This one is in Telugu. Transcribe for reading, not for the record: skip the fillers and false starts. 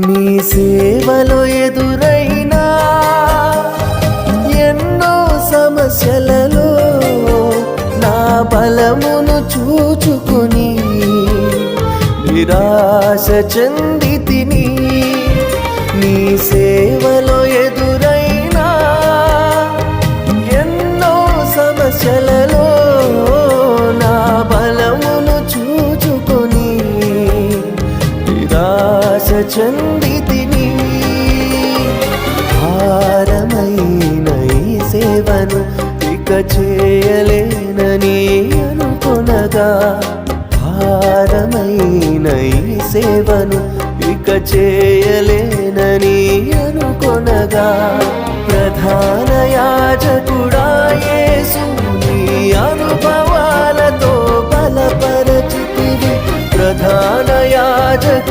నీ సేవలో ఎదురైనా ఎన్నో సమస్యలలో నా బలమును చూచుకుని నిరాశ చెందితిని. నీ సేవలో ఎదురైనా ఎన్నో సమస్యలలో నా బలమును చూచుకుని నిరాశ చెందితిని. భారమైన ఈ సేవను ఇక చేయలేనని అనుకొనగా, భారమైన ఈ సేవను ఇక చేయలేనని అనుకొనగా, ప్రధాన యాజకుడా యేసు నీ అనుభవాలతో బలపరచితివి. ప్రధాన యాజకుడా